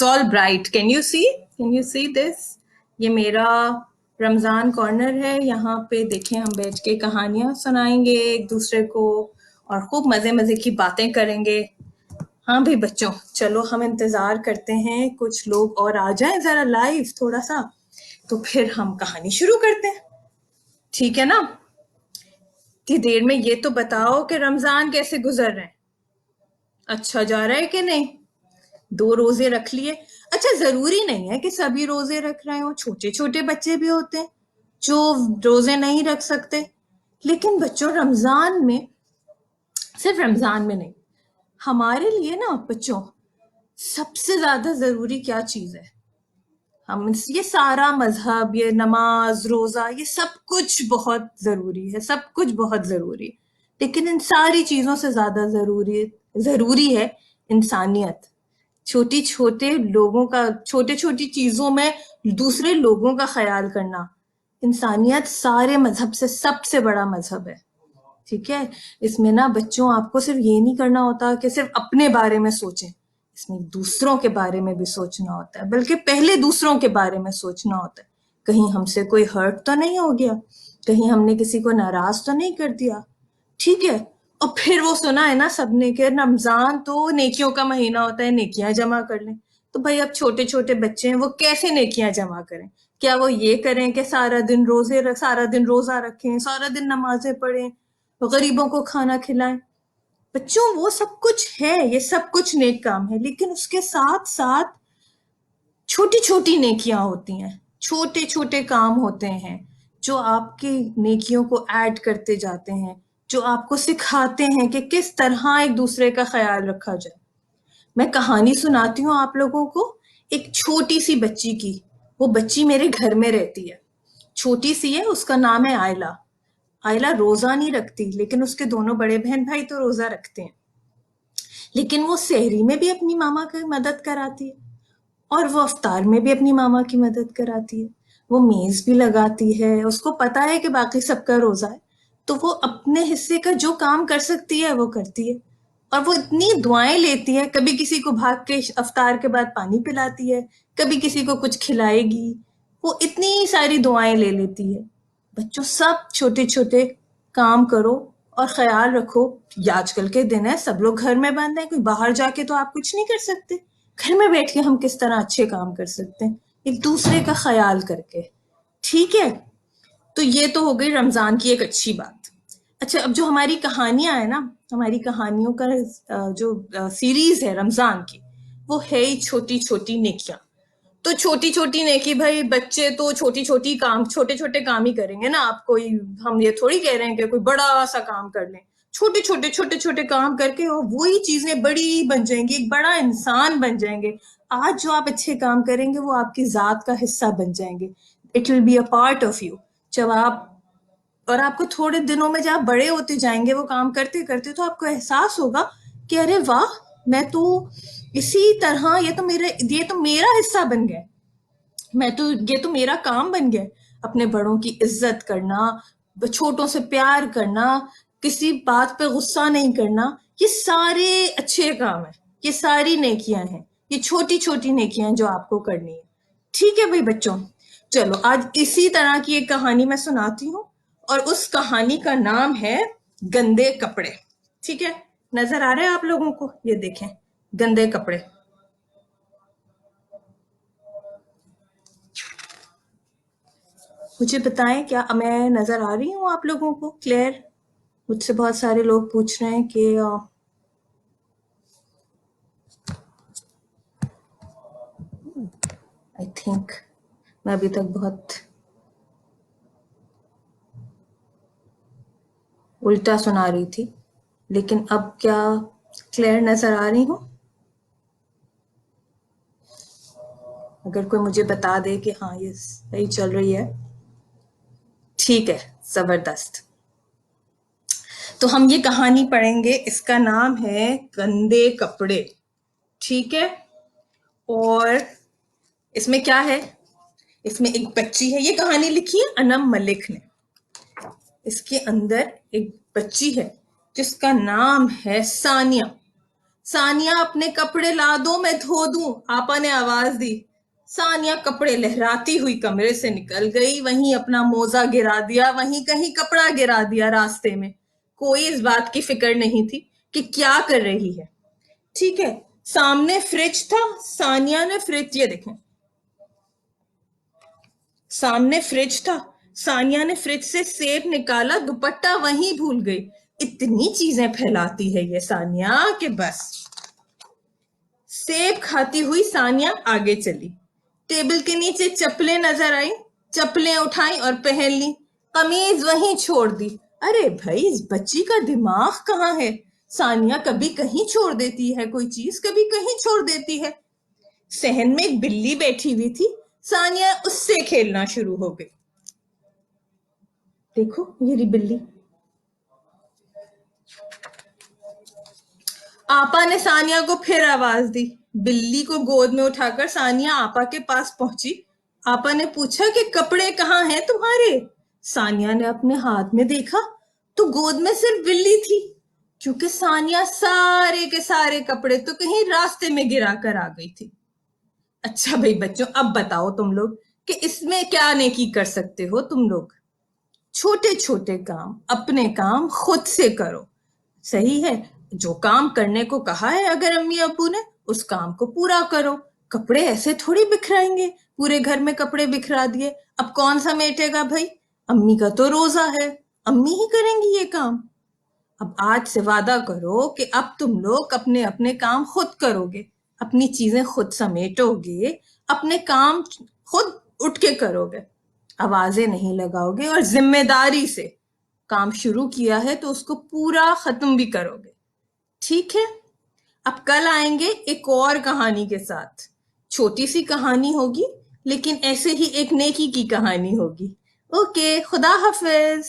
It's all bright. Can you see? Can you see this? یہ میرا رمضان corner ہے. یہاں پہ دیکھیں ہم بیٹھ کے کہانیاں سنائیں گے ایک دوسرے کو اور خوب مزے مزے کی باتیں کریں گے. ہاں بھائی بچوں، چلو ہم انتظار کرتے ہیں کچھ لوگ اور آ جائیں ذرا لائیو تھوڑا سا، تو پھر ہم کہانی شروع کرتے ہیں. ٹھیک ہے نا؟ اتنی دیر میں یہ تو بتاؤ کہ رمضان کیسے گزر رہے ہیں؟ اچھا جا رہا ہے کہ نہیں؟ 2 روزے رکھ لیے؟ اچھا ضروری نہیں ہے کہ سبھی روزے رکھ رہے ہوں، چھوٹے چھوٹے بچے بھی ہوتے ہیں جو روزے نہیں رکھ سکتے. لیکن بچوں رمضان میں، صرف رمضان میں نہیں، ہمارے لیے نا بچوں سب سے زیادہ ضروری کیا چیز ہے؟ ہم یہ سارا مذہب، یہ نماز، روزہ، یہ سب کچھ بہت ضروری ہے، سب کچھ بہت ضروری ہے، لیکن ان ساری چیزوں سے زیادہ ضروری ہے انسانیت. چھوٹی چھوٹی چیزوں میں دوسرے لوگوں کا خیال کرنا. انسانیت سارے مذہب سے سب سے بڑا مذہب ہے. ٹھیک ہے؟ اس میں نا بچوں آپ کو صرف یہ نہیں کرنا ہوتا کہ صرف اپنے بارے میں سوچیں، اس میں دوسروں کے بارے میں بھی سوچنا ہوتا ہے، بلکہ پہلے دوسروں کے بارے میں سوچنا ہوتا ہے. کہیں ہم سے کوئی ہرٹ تو نہیں ہو گیا، کہیں ہم نے کسی کو ناراض تو نہیں کر دیا. ٹھیک ہے؟ اور پھر وہ سنا ہے نا سب نے کہ رمضان تو نیکیوں کا مہینہ ہوتا ہے، نیکیاں جمع کر لیں. تو بھائی اب چھوٹے چھوٹے بچے ہیں، وہ کیسے نیکیاں جمع کریں؟ کیا وہ یہ کریں کہ سارا دن روزہ رکھیں، سارا دن نمازیں پڑھیں، غریبوں کو کھانا کھلائیں؟ بچوں وہ سب کچھ ہے، یہ سب کچھ نیک کام ہے، لیکن اس کے ساتھ ساتھ چھوٹی چھوٹی نیکیاں ہوتی ہیں، چھوٹے چھوٹے کام ہوتے ہیں جو آپ کی نیکیوں کو ایڈ کرتے جاتے ہیں، جو آپ کو سکھاتے ہیں کہ کس طرح ایک دوسرے کا خیال رکھا جائے. میں کہانی سناتی ہوں آپ لوگوں کو ایک چھوٹی سی بچی کی. وہ بچی میرے گھر میں رہتی ہے، چھوٹی سی ہے، اس کا نام ہے آئلہ. آئلہ روزہ نہیں رکھتی، لیکن اس کے دونوں بڑے بہن بھائی تو روزہ رکھتے ہیں. لیکن وہ سحری میں بھی اپنی ماما کی مدد کراتی ہے، اور وہ افطار میں بھی اپنی ماما کی مدد کراتی ہے. وہ میز بھی لگاتی ہے، اس کو پتا ہے کہ باقی سب کا روزہ ہے، تو وہ اپنے حصے کا جو کام کر سکتی ہے وہ کرتی ہے. اور وہ اتنی دعائیں لیتی ہے، کبھی کسی کو بھاگ کے افطار کے بعد پانی پلاتی ہے، کبھی کسی کو کچھ کھلائے گی. وہ اتنی ساری دعائیں لے لیتی ہے. بچوں سب چھوٹے چھوٹے کام کرو اور خیال رکھو. یہ آج کل کے دن ہے، سب لوگ گھر میں بند ہیں، کوئی باہر جا کے تو آپ کچھ نہیں کر سکتے. گھر میں بیٹھ کے ہم کس طرح اچھے کام کر سکتے ہیں؟ ایک دوسرے کا خیال کر کے. ٹھیک ہے؟ تو یہ تو ہو گئی رمضان کی ایک اچھی بات. اچھا اب جو ہماری کہانیاں ہیں نا، ہماری کہانیوں کا جو سیریز ہے رمضان کی، وہ ہے ہی چھوٹی چھوٹی نیکیاں. تو چھوٹی چھوٹی نیکی، بھائی بچے تو چھوٹے چھوٹے کام ہی کریں گے نا. آپ کوئی، ہم یہ تھوڑی کہہ رہے ہیں کہ کوئی بڑا سا کام کر لیں. چھوٹے چھوٹے کام کر کے اور وہی چیزیں بڑی بن جائیں گی، ایک بڑا انسان بن جائیں گے. آج جو آپ اچھے کام کریں گے وہ آپ کی ذات کا حصہ بن جائیں گے. It will be a part of you. جب آپ کو تھوڑے دنوں میں جب آپ بڑے ہوتے جائیں گے وہ کام کرتے کرتے، تو آپ کو احساس ہوگا کہ ارے واہ، میں تو اسی طرح، یہ تو میرا حصہ بن گیا، یہ تو میرا کام بن گیا. اپنے بڑوں کی عزت کرنا، چھوٹوں سے پیار کرنا، کسی بات پہ غصہ نہیں کرنا، یہ سارے اچھے کام ہیں، یہ ساری نیکیاں ہیں، یہ چھوٹی چھوٹی نیکیاں ہیں جو آپ کو کرنی ہے. ٹھیک ہے بھائی بچوں، چلو آج اسی طرح کی ایک کہانی میں سناتی ہوں، اور اس کہانی کا نام ہے گندے کپڑے. ٹھیک ہے؟ نظر آ رہے ہیں آپ لوگوں کو؟ یہ دیکھیں، گندے کپڑے. مجھے بتائیں کیا میں نظر آ رہی ہوں آپ لوگوں کو کلیئر؟ مجھ سے بہت سارے لوگ پوچھ رہے ہیں کہ آئی تھنک میں ابھی تک بہت الٹا سنا رہی تھی، لیکن اب کیا کلیئر نظر آ رہی ہوں؟ اگر کوئی مجھے بتا دے کہ ہاں یہ صحیح چل رہی ہے. ٹھیک ہے، زبردست. تو ہم یہ کہانی پڑھیں گے، اس کا نام ہے گندے کپڑے. ٹھیک ہے؟ اور اس میں کیا ہے؟ اس میں ایک بچی ہے، یہ کہانی لکھی ہے انم ملک نے. اس کے اندر ایک بچی ہے جس کا نام ہے ثانیہ. ثانیہ اپنے کپڑے لا دو میں دھو دوں، آپا نے آواز دی۔ ثانیہ کپڑے لہراتی ہوئی کمرے سے نکل گئی، وہیں اپنا موزہ گرا دیا، وہیں کہیں کپڑا گرا دیا راستے میں۔ کوئی اس بات کی فکر نہیں تھی کہ کیا کر رہی ہے۔ ٹھیک ہے، سامنے فریج تھا، ثانیہ نے فریج، یہ دیکھیں سامنے فریج تھا، ثانیہ نے فریج سے سیب نکالا، دوپٹہ وہیں بھول گئی۔ اتنی چیزیں پھیلاتی ہے یہ ثانیہ کہ بس۔ سیب کھاتی ہوئی ثانیہ آگے چلی، ٹیبل کے نیچے چپلیں نظر آئیں، چپلیں اٹھائیں اور پہن لی، قمیض وہیں چھوڑ دی۔ ارے بھائی اس بچی کا دماغ کہاں ہے؟ ثانیہ کبھی کہیں چھوڑ دیتی ہے کوئی چیز، کبھی کہیں چھوڑ دیتی ہے۔ صحن میں ایک بلی بیٹھی ہوئی تھی، ثانیہ اس سے کھیلنا شروع ہو گئی۔ دیکھو یہ رہی بلی۔ آپا نے ثانیہ کو پھر آواز دی، بلی کو گود میں اٹھا کر ثانیہ آپا کے پاس پہنچی۔ آپا نے پوچھا کہ کپڑے کہاں ہیں تمہارے؟ ثانیہ نے اپنے ہاتھ میں دیکھا تو گود میں صرف بلی تھی، کیونکہ ثانیہ سارے کے سارے کپڑے تو کہیں راستے میں گرا کر آ گئی تھی۔ اچھا بھائی بچوں، اب بتاؤ تم لوگ کہ اس میں کیا نیکی کر سکتے ہو تم لوگ؟ چھوٹے چھوٹے کام، اپنے کام خود سے کرو، صحیح ہے؟ جو کام کرنے کو کہا ہے اگر امی ابو نے، اس کام کو پورا کرو۔ کپڑے ایسے تھوڑی بکھرائیں گے، پورے گھر میں کپڑے بکھرا دیے، اب کون سمیٹے گا بھائی؟ امی کا تو روزہ ہے، امی ہی کریں گی یہ کام۔ اب آج سے وعدہ کرو کہ اب تم لوگ اپنے اپنے کام خود کرو گے، اپنی چیزیں خود سمیٹو گے، اپنے کام خود اٹھ کے کرو گے، آوازیں نہیں لگاؤ گے، اور ذمہ داری سے کام شروع کیا ہے تو اس کو پورا ختم بھی کرو گے، ٹھیک ہے؟ اب کل آئیں گے ایک اور کہانی کے ساتھ، چھوٹی سی کہانی ہوگی لیکن ایسے ہی ایک نیکی کی کہانی ہوگی۔ اوکے، خدا حافظ۔